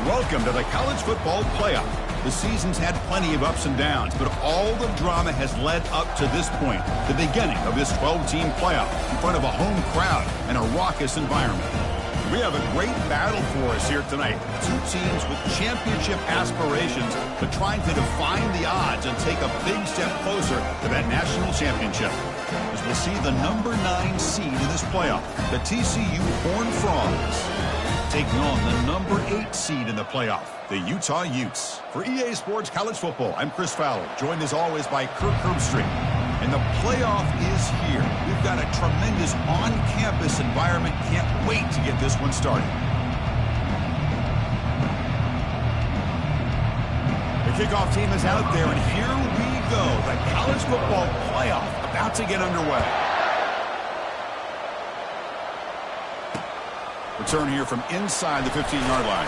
Welcome to the college football playoff. The season's had plenty of ups and downs, but all the drama has led up to this point, the beginning of this 12-team playoff in front of a home crowd and a raucous environment. We have a great battle for us here tonight. Two teams with championship aspirations, but trying to define the odds and take a big step closer to that national championship. As we'll see the number 9 seed in this playoff, the TCU Horned Frogs, taking on the number 8 seed in the playoff, the Utah Utes. For EA Sports College Football, I'm Chris Fowler, joined as always by Kirk Herbstreit. And the playoff is here. We've got a tremendous on-campus environment. Can't wait to get this one started. The kickoff team is out there, and here we go. The college football playoff about to get underway. Return here from inside the 15-yard line.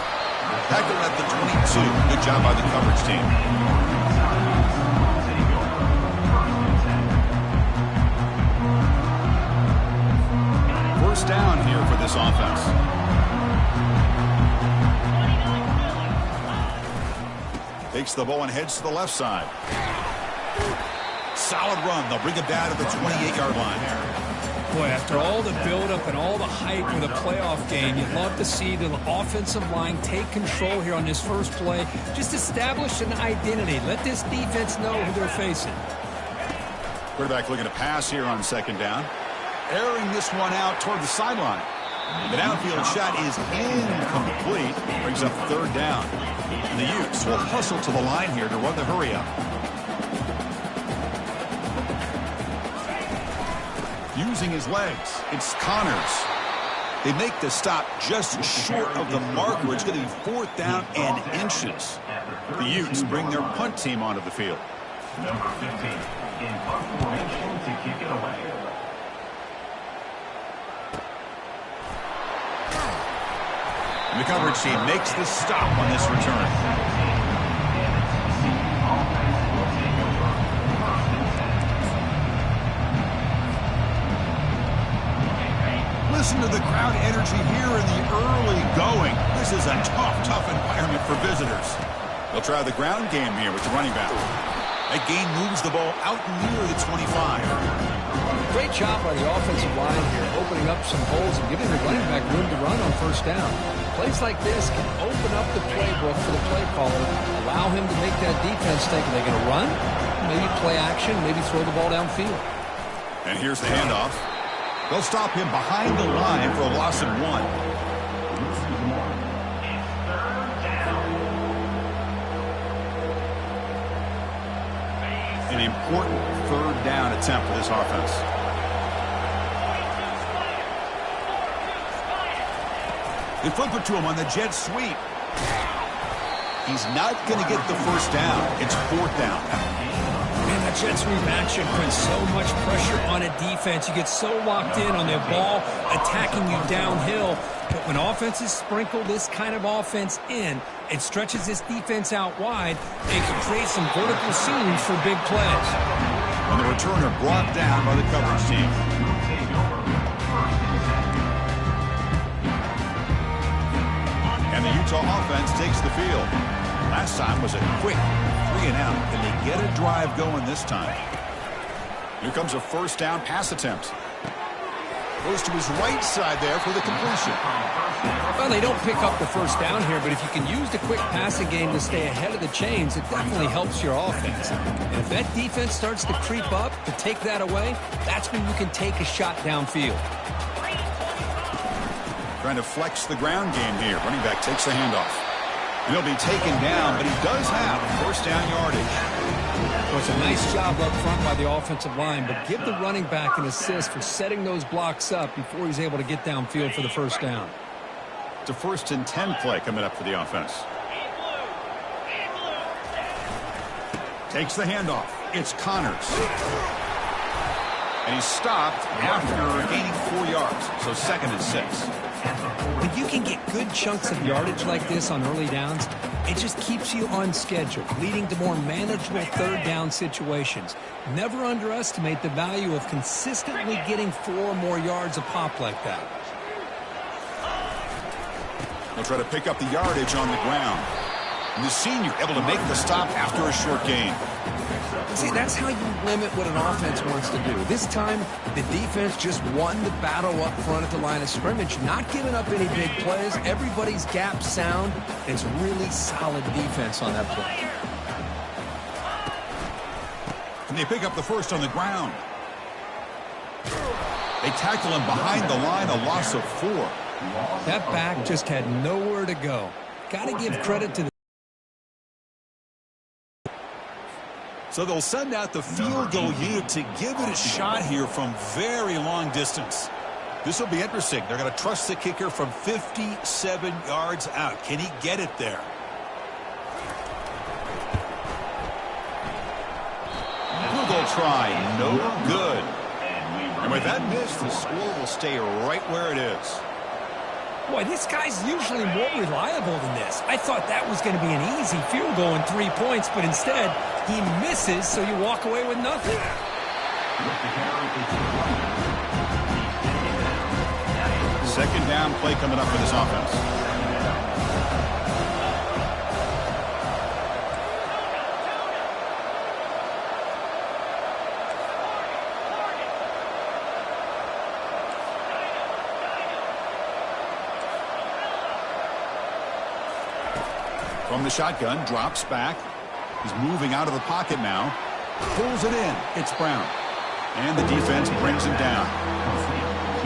Tackle at the 22. Good job by the coverage team. First down here for this offense. Takes the ball and heads to the left side. Solid run. They'll bring it down to the 28-yard line. Boy, after all the buildup and all the hype with a playoff game, you'd love to see the offensive line take control here on this first play. Just establish an identity. Let this defense know who they're facing. Quarterback looking to pass here on second down. Airing this one out toward the sideline. The downfield shot is incomplete. Brings up third down. And the Utes will hustle to the line here to run the hurry up. Using his legs, it's Connors. They make the stop just short of the marker. It's going to be fourth down and inches. The Utes bring their punt team onto the field. Number 15 in punt formation to kick it away. And the coverage team makes the stop on this return. Listen to the crowd energy here in the early going. This is a tough environment for visitors. They'll try the ground game here with the running back. That gain moves the ball out near the 25. Great job by the offensive line here, opening up some holes and giving the running back room to run on first down. Plays like this can open up the playbook for the play caller, allow him to make that defense think, are they going to run? Maybe play action, maybe throw the ball downfield. And here's the handoff. They'll stop him behind the line for a loss of 1. An important third down attempt for this offense. They flip it to him on the jet sweep. He's not going to get the first down. It's fourth down. Man, that jet sweep action puts so much pressure on a defense. You get so locked in on their ball attacking you downhill. But when offenses sprinkle this kind of offense in, it stretches this defense out wide. It can create some vertical seams for big plays. And the returner brought down by the coverage team. And the Utah offense takes the field. Last time was a quick 3-and-out. Can they get a drive going this time? Here comes a first down pass attempt. Goes to his right side there for the completion. Well, they don't pick up the first down here, but if you can use the quick passing game to stay ahead of the chains, it definitely helps your offense. And if that defense starts to creep up to take that away, that's when you can take a shot downfield. Trying to flex the ground game here. Running back takes the handoff. And he'll be taken down, but he does have first down yardage. Well, it's a nice job up front by the offensive line, but give the running back an assist for setting those blocks up before he's able to get downfield for the first down. It's a 1st and 10 play coming up for the offense. Takes the handoff. It's Connors. And he's stopped after gaining 4 yards, so 2nd and 6. When you can get good chunks of yardage like this on early downs, it just keeps you on schedule, leading to more manageable third down situations. Never underestimate the value of consistently getting 4 or more yards a pop like that. They'll try to pick up the yardage on the ground. And the senior able to make the stop after a short gain. See, that's how you limit what an offense wants to do. This time, the defense just won the battle up front at the line of scrimmage, not giving up any big plays. Everybody's gap sound. It's really solid defense on that play. And they pick up the first on the ground. They tackle him behind the line, a loss of 4. That back just had nowhere to go. Got to give credit to the... So they'll send out the field goal unit to give it a shot here from very long distance. This will be interesting. They're going to trust the kicker from 57 yards out. Can he get it there? Field goal try, no good. And with that miss, the score will stay right where it is. Boy, this guy's usually more reliable than this. I thought that was going to be an easy field goal and 3 points, but instead, he misses, so you walk away with nothing. Second down play coming up for this offense. From the shotgun, drops back. He's moving out of the pocket now. Pulls it in. It's Brown. And the defense brings him down.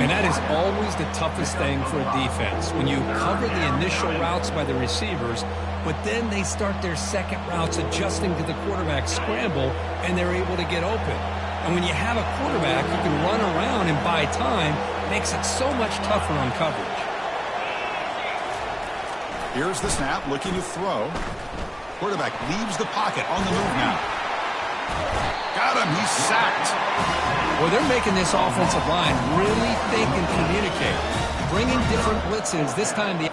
And that is always the toughest thing for a defense. When you cover the initial routes by the receivers, but then they start their second routes adjusting to the quarterback scramble, and they're able to get open. And when you have a quarterback who can run around and buy time, it makes it so much tougher on coverage. Here's the snap, looking to throw. Quarterback leaves the pocket, on the move now. Got him, he's sacked. Well, they're making this offensive line really think and communicate. Bringing different blitzes. This time the...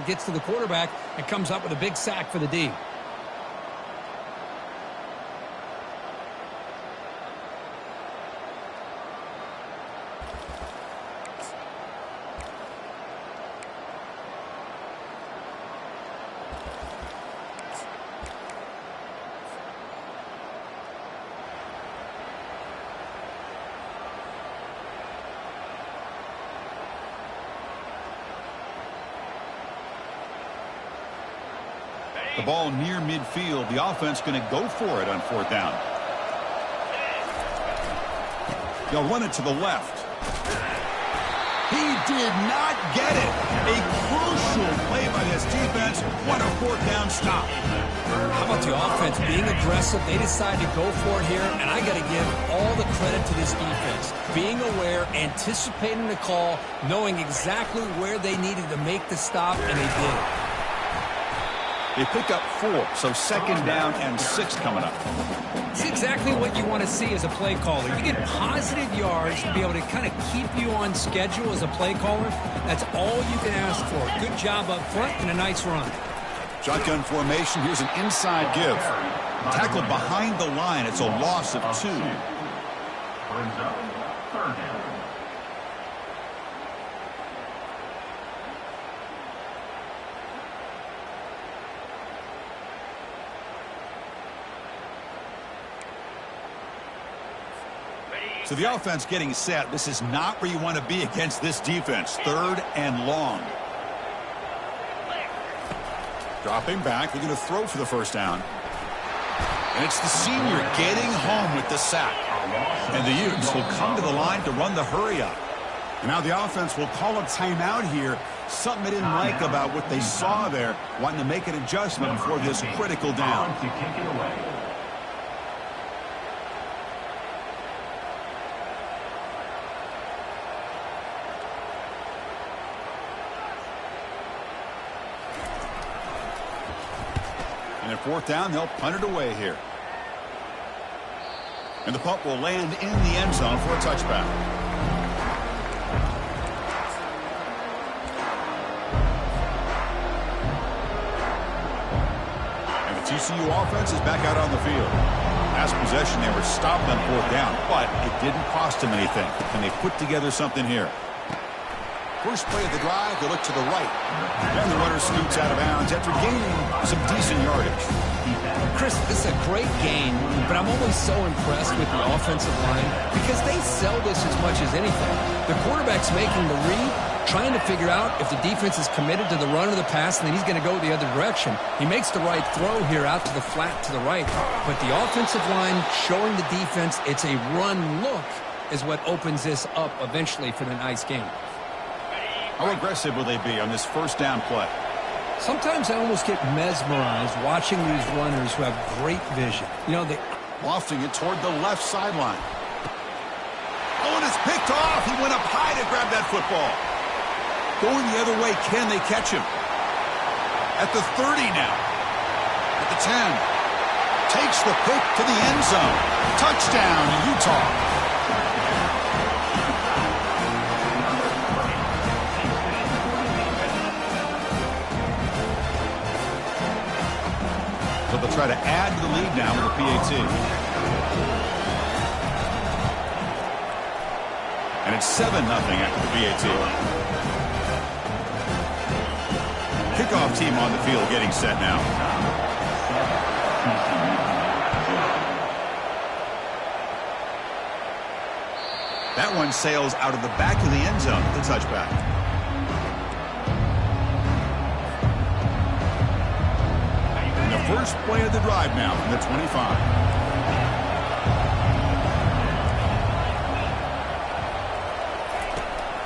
gets to the quarterback and comes up with a big sack for the D. The ball near midfield. The offense going to go for it on 4th down. They'll run it to the left. He did not get it. A crucial play by this defense. What a 4th down stop. How about the offense being aggressive? They decide to go for it here, and I got to give all the credit to this defense. Being aware, anticipating the call, knowing exactly where they needed to make the stop, and they did. They pick up 4, so 2nd down and 6 coming up. It's exactly what you want to see as a play caller. You get positive yards to be able to kind of keep you on schedule as a play caller. That's all you can ask for. Good job up front and a nice run. Shotgun formation. Here's an inside give. Tackled behind the line. It's a loss of 2. So the offense getting set. This is not where you want to be against this defense. 3rd and long. Dropping back. They're going to throw for the first down. And it's the senior getting home with the sack. And the Utes will come to the line to run the hurry up. And now the offense will call a timeout here. Something they didn't like about what they saw there. Wanting to make an adjustment before this critical down. To kick it away. And at 4th down, they'll punt it away here. And the punt will land in the end zone for a touchback. And the TCU offense is back out on the field. Last possession, they were stopped on 4th down, but it didn't cost them anything. Can they put together something here? First play of the drive, they look to the right. And the runner scoots out of bounds after gaining some decent yardage. Chris, this is a great game, but I'm always so impressed with the offensive line because they sell this as much as anything. The quarterback's making the read, trying to figure out if the defense is committed to the run or the pass, and then he's going to go the other direction. He makes the right throw here out to the flat to the right, but the offensive line showing the defense it's a run look is what opens this up eventually for the nice game. How aggressive will they be on this first down play? Sometimes I almost get mesmerized watching these runners who have great vision. You know, they Lofting it toward the left sideline. Oh, and it's picked off. He went up high to grab that football. Going the other way, can they catch him? At the 30 now. At the 10. Takes the pick to the end zone. Touchdown, Utah. So they'll try to add to the lead now with a PAT. And it's 7-0 after the PAT. Kickoff team on the field getting set now. That one sails out of the back of the end zone with the touchback. First play of the drive now from the 25.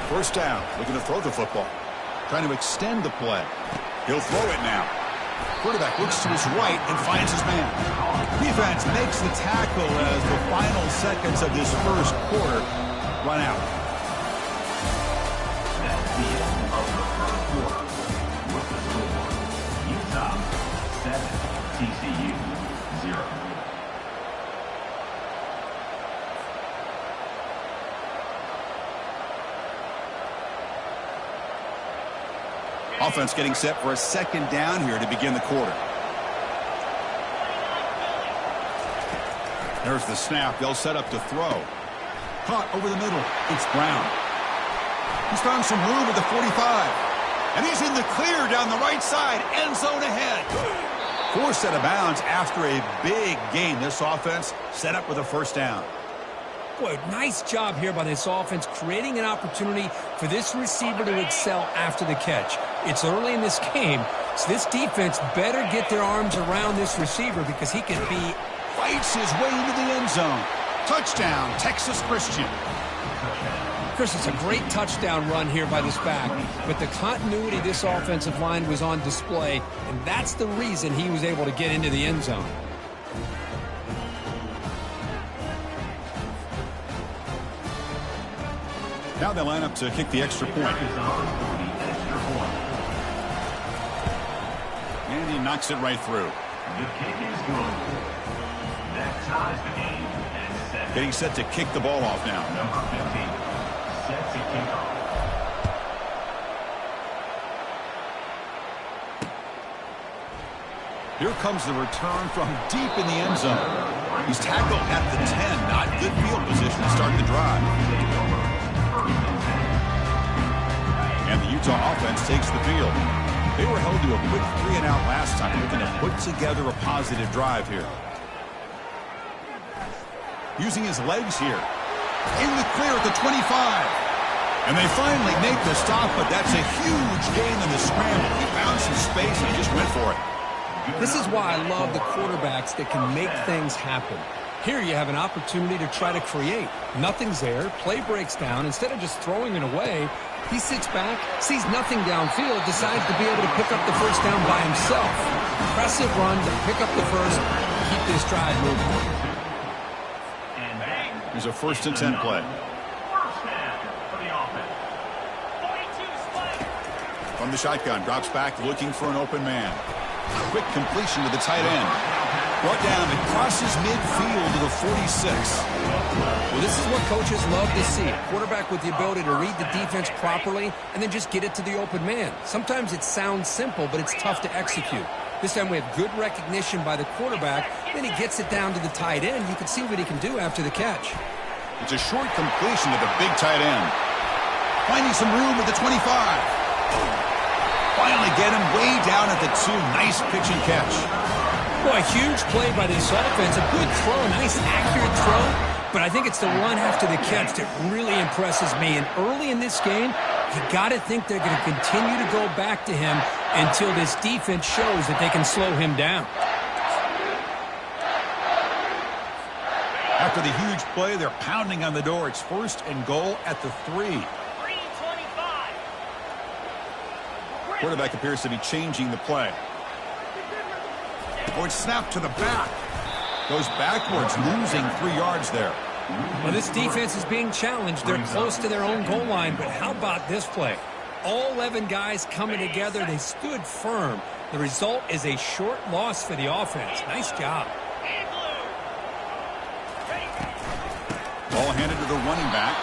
First down, looking to throw the football. Trying to extend the play. He'll throw it now. Quarterback looks to his right and finds his man. Defense makes the tackle as the final seconds of this first quarter run out. That's the end of the first quarter. With the score, Utah 7, TCU 0. Offense getting set for a second down here to begin the quarter. There's the snap. They'll set up to throw. Caught over the middle. It's Brown. He's found some room at the 45. And he's in the clear down the right side. End zone ahead. Forced out of bounds after a big gain. This offense set up with a first down. Boy, nice job here by this offense, creating an opportunity for this receiver to excel after the catch. It's early in this game, so this defense better get their arms around this receiver because he can be... Fights his way into the end zone. Touchdown, Texas Christian. Chris, it's a great touchdown run here by this back, but the continuity of this offensive line was on display, and that's the reason he was able to get into the end zone. Now they line up to kick the extra point. And he knocks it right through. The kick is good. That ties the game at 7. Getting set to kick the ball off now. Number 15 set to kick off. Here comes the return from deep in the end zone. He's tackled at the 10. Not good field position to start the drive. And the Utah offense takes the field. They were held to a quick 3-and-out last time. Looking to put together a positive drive here. Using his legs here. In the clear at the 25. And they finally make the stop, but that's a huge gain in the scramble. He found some space and he just went for it. This is why I love the quarterbacks that can make things happen. Here you have an opportunity to try to create. Nothing's there. Play breaks down. Instead of just throwing it away, he sits back, sees nothing downfield, decides to be able to pick up the first down by himself. Impressive run to pick up the first, keep this drive moving. Here's a 1st and 10 play. From the shotgun, drops back looking for an open man. Quick completion to the tight end. Brought down and crosses midfield to the 46. Well, this is what coaches love to see. Quarterback with the ability to read the defense properly and then just get it to the open man. Sometimes it sounds simple, but it's tough to execute. This time we have good recognition by the quarterback. Then he gets it down to the tight end. You can see what he can do after the catch. It's a short completion to the big tight end. Finding some room at the 25. Finally get him way down at the 2. Nice pitch and catch. Boy, huge play by this offense. A good throw, a nice accurate throw. But I think it's the run after the catch that really impresses me. And early in this game, you got to think they're going to continue to go back to him until this defense shows that they can slow him down. After the huge play, they're pounding on the door. It's 1st and goal at the 3. Quarterback appears to be changing the play. Oh, it's snapped to the back. Goes backwards, losing 3 yards there. Well, this defense is being challenged. They're close to their own goal line, but how about this play? All 11 guys coming together. They stood firm. The result is a short loss for the offense. Nice job. Ball handed to the running back.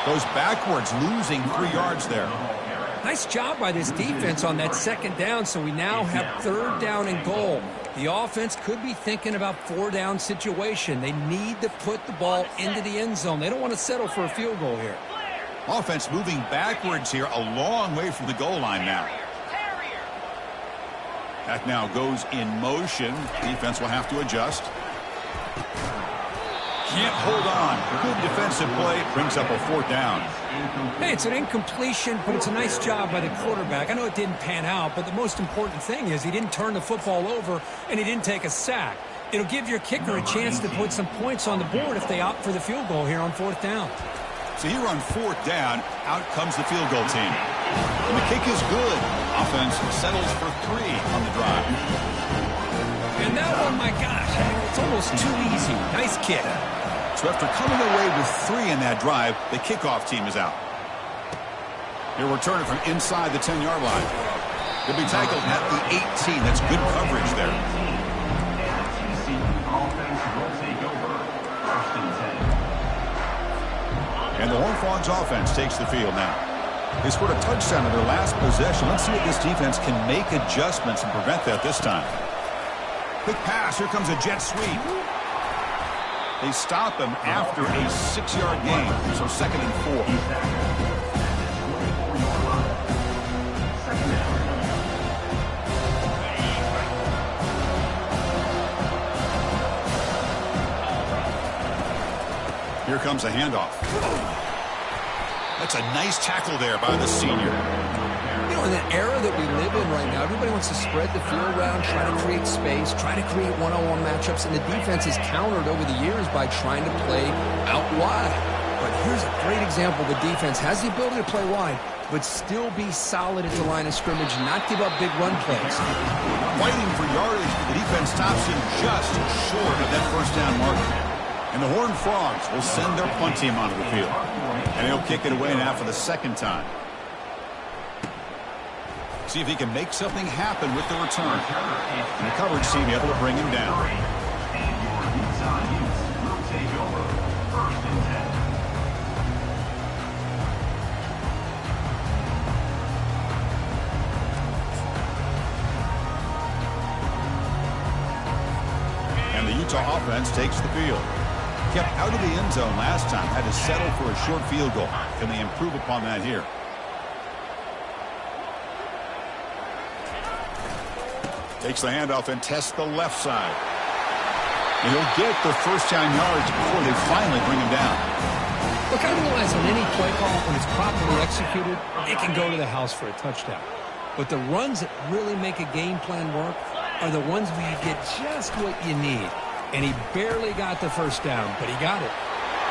Goes backwards, losing 3 yards there. Nice job by this defense on that 2nd down, so we now have 3rd down and goal. The offense could be thinking about 4-down situation. They need to put the ball into the end zone. They don't want to settle for a field goal here. Offense moving backwards here, a long way from the goal line now. That now goes in motion. Defense will have to adjust. Can't hold on. Good defensive play. Brings up a 4th down. Hey, it's an incompletion, but it's a nice job by the quarterback. I know it didn't pan out, but the most important thing is he didn't turn the football over and he didn't take a sack. It'll give your kicker a chance to put some points on the board if they opt for the field goal here on 4th down. So here on 4th down, out comes the field goal team. And the kick is good. Offense settles for 3 on the drive. And that one, my gosh, it's almost too easy. Nice kick. So after coming away with 3 in that drive, the kickoff team is out. He'll return it from inside the 10-yard line. He'll be tackled at the 18. That's good coverage there. And the Horned Frogs offense takes the field now. They scored a touchdown in their last possession. Let's see if this defense can make adjustments and prevent that this time. Quick pass. Here comes a jet sweep. They stop him after a 6-yard gain. So 2nd and 4. Here comes a handoff. That's a nice tackle there by the senior. You know, in the era that we live in right now, everybody wants to spread the field around, try to create space, try to create one-on-one matchups, and the defense is countered over the years by trying to play out wide. But here's a great example. The defense has the ability to play wide, but still be solid at the line of scrimmage and not give up big run plays. Fighting for yardage, but the defense stops him just short of that 1st down marker. And the Horned Frogs will send their punt team onto the field. And they'll kick it away now for the 2nd time. See if he can make something happen with the return. And the coverage team able to bring him down. And the Utah offense takes the field. Kept out of the end zone last time. Had to settle for a short field goal. Can they improve upon that here? Takes the handoff and tests the left side. And he'll get the 1st down yards before they finally bring him down. Look, I realize on any play call, when it's properly executed, it can go to the house for a touchdown. But the runs that really make a game plan work are the ones where you get just what you need. And he barely got the first down, but he got it.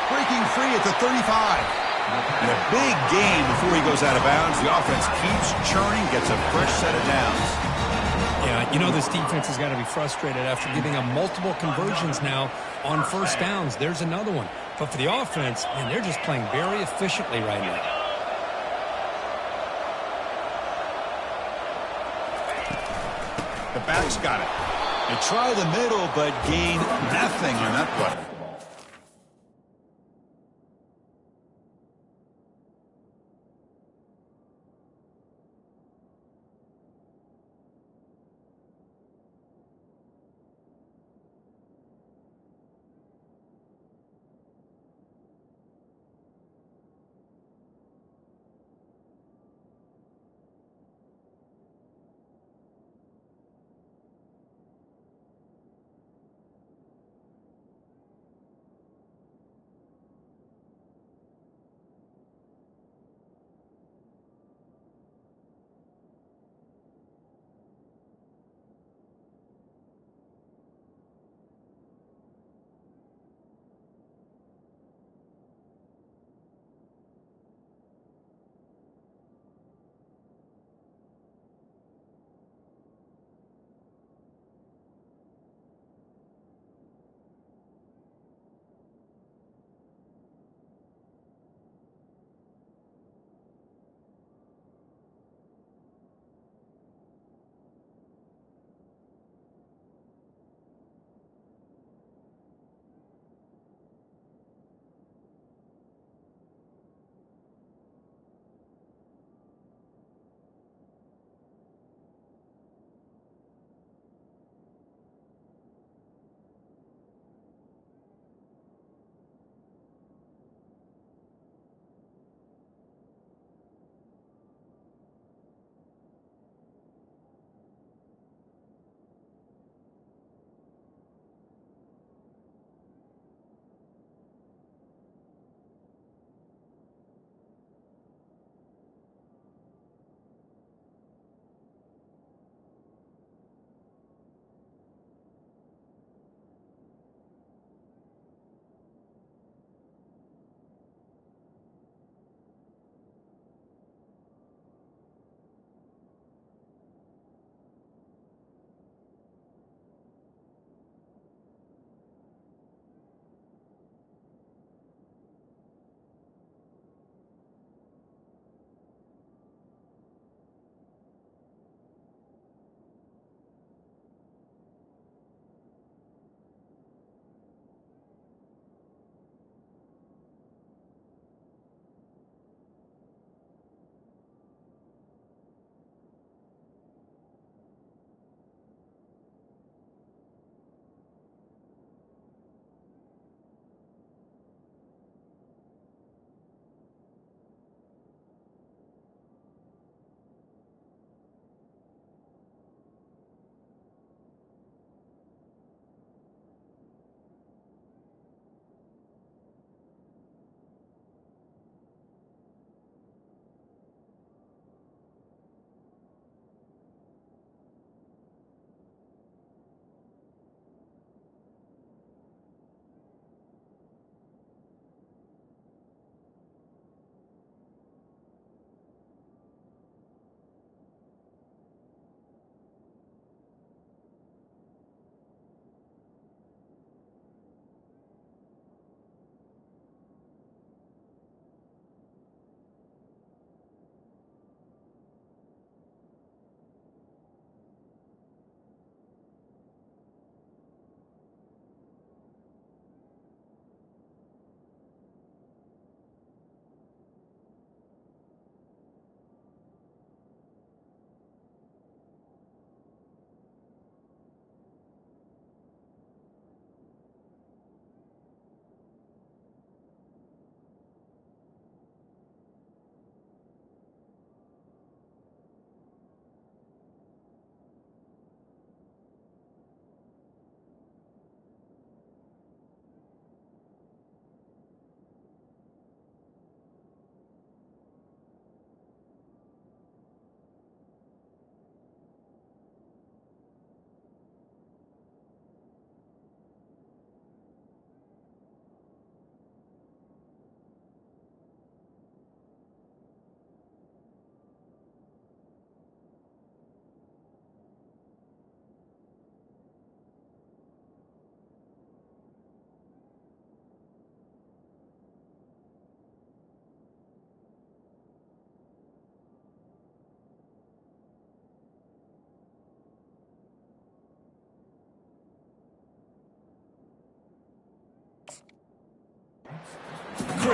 Breaking free at the 35. And a big gain before he goes out of bounds. The offense keeps churning, gets a fresh set of downs. Yeah, you know this defense has got to be frustrated after giving up multiple conversions now on first downs. There's another one. But for the offense, man, they're just playing very efficiently right now. The back's got it. They try the middle, but gain nothing on that play.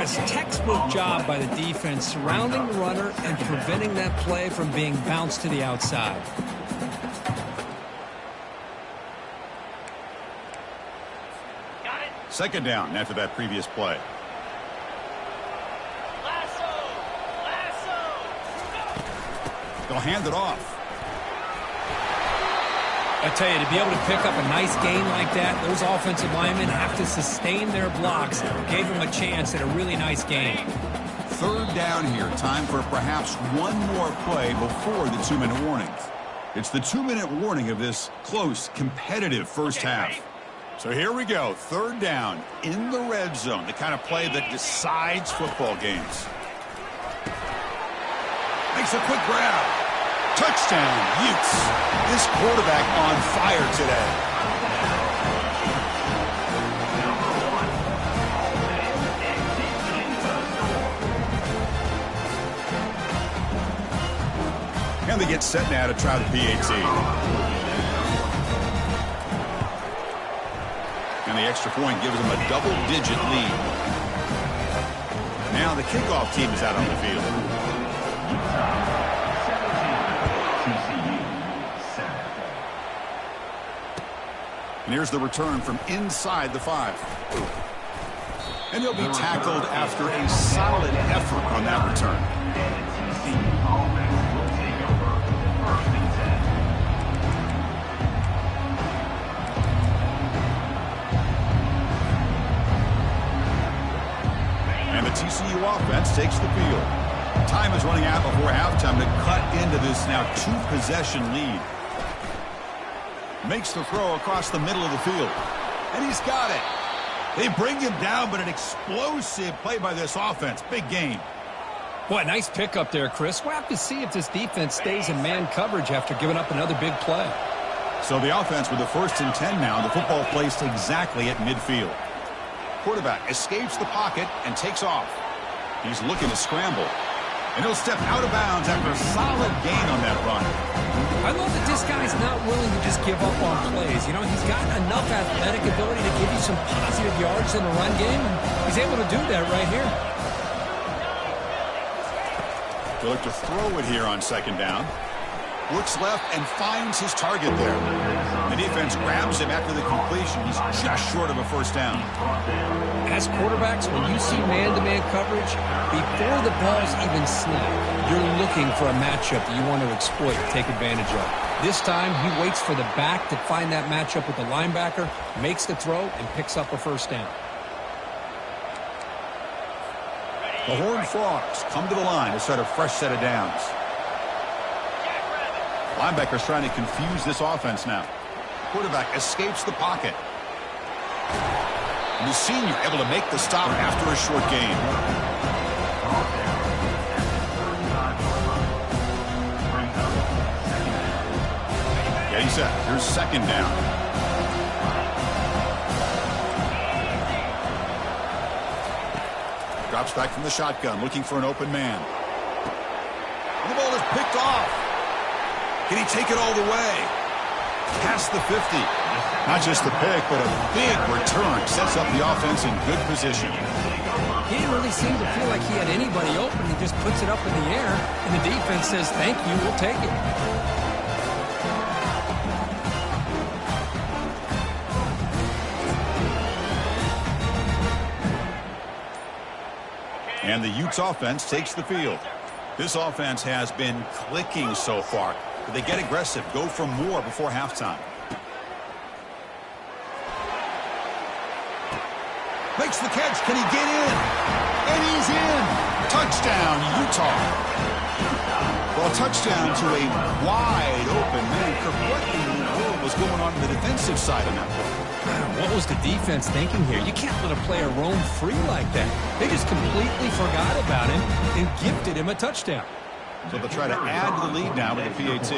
Chris, textbook job by the defense surrounding the runner and preventing that play from being bounced to the outside. Second down after that previous play. They'll hand it off. I tell you, to be able to pick up a nice gain like that, those offensive linemen have to sustain their blocks. Gave them a chance at a really nice game. Third down here. Time for perhaps one more play before the 2-minute warning. It's the 2-minute warning of this close, competitive first half. So here we go. Third down in the red zone. The kind of play that decides football games. Makes a quick grab. Touchdown, Utes. This quarterback on fire today. And they get set now to try the PAT. And the extra point gives them a double-digit lead. Now the kickoff team is out on the field. And here's the return from inside the 5. And he'll be tackled after a solid effort on that return. And the TCU offense takes the field. Time is running out before halftime to cut into this now 2-possession lead. Makes the throw across the middle of the field. And he's got it. They bring him down, but an explosive play by this offense. Big game. Boy, nice pickup there, Chris. We'll have to see if this defense stays in man coverage after giving up another big play. So the offense with the 1st and 10 now. The football placed exactly at midfield. Quarterback escapes the pocket and takes off. He's looking to scramble. And he'll step out of bounds after a solid gain on that run. I love that this guy's not willing to just give up on plays. You know, he's got enough athletic ability to give you some positive yards in the run game, and he's able to do that right here. He'll look to throw it here on second down. Looks left and finds his target there. The defense grabs him after the completion. He's just short of a first down. As quarterbacks, when you see man-to-man coverage, before the ball's even snapped, you're looking for a matchup that you want to exploit, take advantage of. This time, he waits for the back to find that matchup with the linebacker, makes the throw, and picks up a first down. The Horned Frogs come to the line to set a fresh set of downs. Linebacker's trying to confuse this offense now. Quarterback escapes the pocket. And the senior able to make the stop after a short gain. Getting set. Here's second down. Drops back from the shotgun, looking for an open man. And the ball is picked off. Can he take it all the way? Past the 50. Not just the pick, but a big return. Sets up the offense in good position. He didn't really seem to feel like he had anybody open. He just puts it up in the air, and the defense says, thank you, we'll take it. And the Utes offense takes the field. This offense has been clicking so far. But they get aggressive, go for more before halftime. Makes the catch. Can he get in? And he's in. Touchdown, Utah. Well, a touchdown to a wide open man. What in the world was going on the defensive side of that play? What was the defense thinking here? You can't let a player roam free like that. They just completely forgot about him and gifted him a touchdown. So they'll try to add to the lead now with the PAT.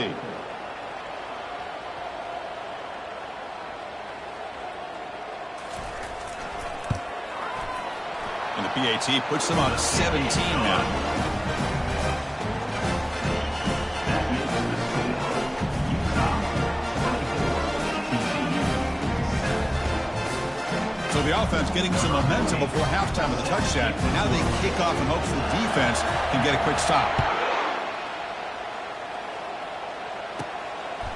And the PAT puts them on a 17 now. So the offense getting some momentum before halftime with a touchdown. Now they kick off in hopes the defense can get a quick stop.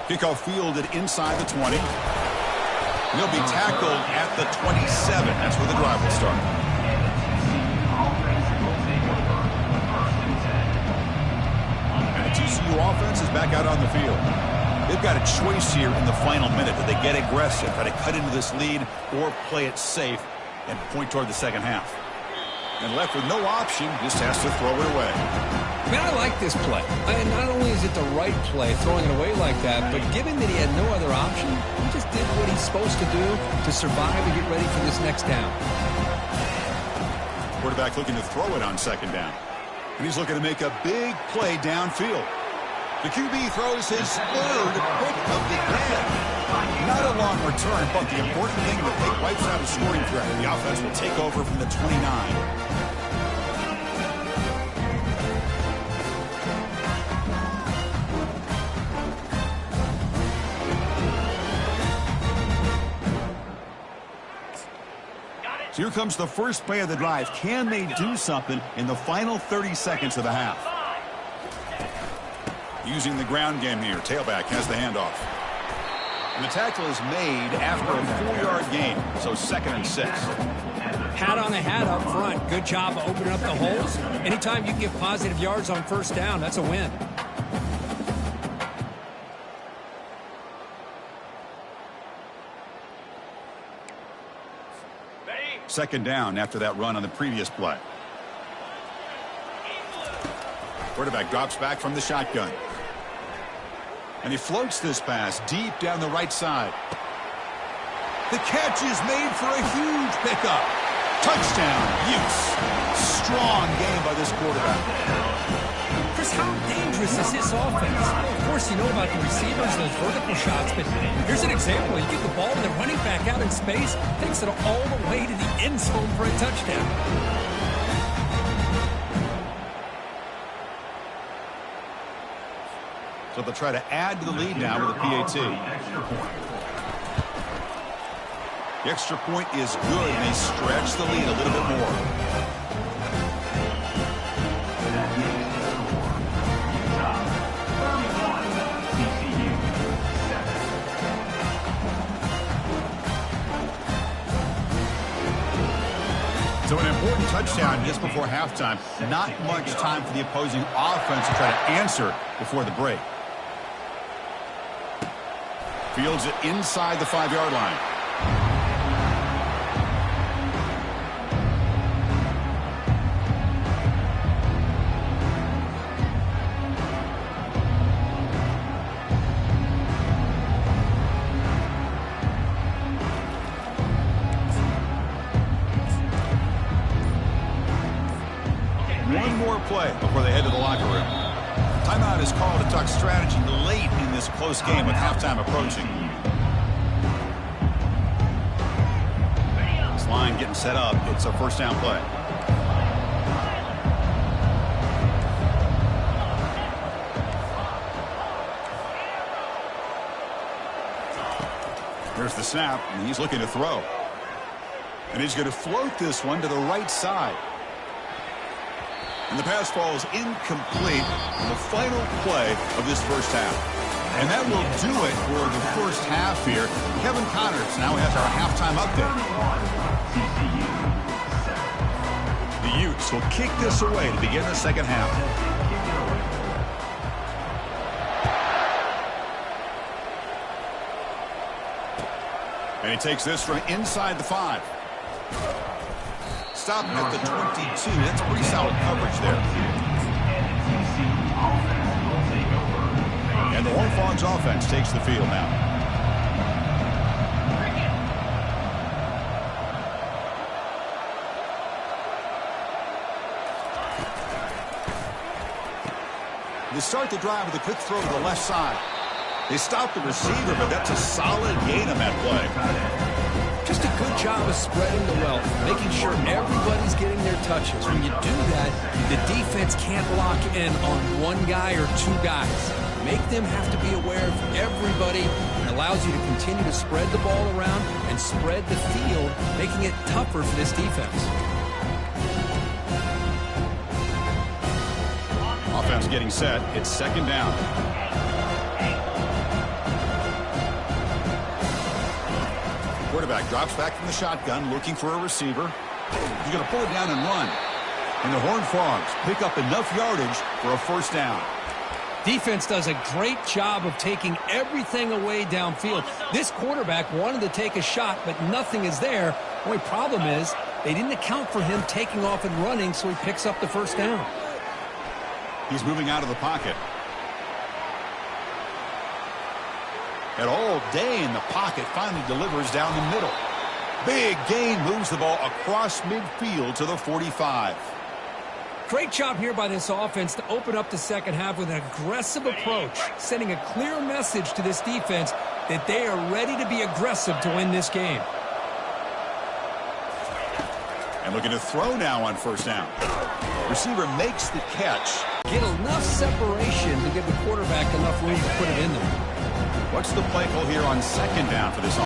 Kickoff fielded inside the 20. He'll be tackled at the 27. That's where the drive will start. And the TCU offense is back out on the field. They've got a choice here in the final minute. Do they get aggressive, try to cut into this lead, or play it safe and point toward the second half? And left with no option, just has to throw it away. Man, I like this play. And not only is it the right play, throwing it away like that, but given that he had no other option, he just did what he's supposed to do to survive and get ready for this next down. Quarterback looking to throw it on second down. And he's looking to make a big play downfield. The QB throws his third pick of the game. Not a long return, but the important thing that they wipes out a scoring threat. The offense will take over from the 29. So here comes the first play of the drive. Can they do something in the final 30 seconds of the half? Using the ground game here. Tailback has the handoff. And the tackle is made after a 4-yard gain. So 2nd and 6. Hat on the hat up front. Good job of opening up the holes. Anytime you can get positive yards on first down, that's a win. Second down after that run on the previous play. Quarterback drops back from the shotgun. And he floats this pass deep down the right side. The catch is made for a huge pickup. Touchdown, Utes. Strong game by this quarterback. Chris, how dangerous is this offense? Well, of course, you know about the receivers, those vertical shots, but here's an example. You get the ball and the running back out in space, takes it all the way to the end zone for a touchdown. So they'll try to add to the lead now with a PAT. The extra point is good, and they stretch the lead a little bit more. So an important touchdown just before halftime. Not much time for the opposing offense to try to answer before the break. Fields it inside the 5-yard line. One more play before they head to the locker room. Timeout is called to talk strategy late in this close game with halftime approaching. This line getting set up. It's a first down play. Here's the snap, and he's looking to throw. And he's going to float this one to the right side. And the pass falls incomplete in the final play of this first half. And that will do it for the first half here. Kevin Connors now has our halftime update. The Utes will kick this away to begin the second half. And he takes this from inside the 5. Stopped at the 22. That's pretty solid coverage there. And the Horned Frogs offense takes the field now. They start the drive with a quick throw to the left side. They stop the receiver, but that's a solid gain on that play. Just a good job of spreading the wealth, making sure everybody's getting their touches. When you do that, the defense can't lock in on one guy or two guys. Make them have to be aware of everybody and allows you to continue to spread the ball around and spread the field, making it tougher for this defense. Offense getting set. It's second down. Quarterback drops back from the shotgun, looking for a receiver. He's going to pull it down and run. And the Horned Frogs pick up enough yardage for a first down. Defense does a great job of taking everything away downfield. This quarterback wanted to take a shot, but nothing is there. The only problem is they didn't account for him taking off and running, so he picks up the first down. He's moving out of the pocket. And all day in the pocket, finally delivers down the middle. Big gain, moves the ball across midfield to the 45. Great job here by this offense to open up the second half with an aggressive approach, sending a clear message to this defense that they are ready to be aggressive to win this game. And looking to throw now on first down. Receiver makes the catch. Get enough separation to give the quarterback enough room to put it in there. What's the play call here on second down for this offense?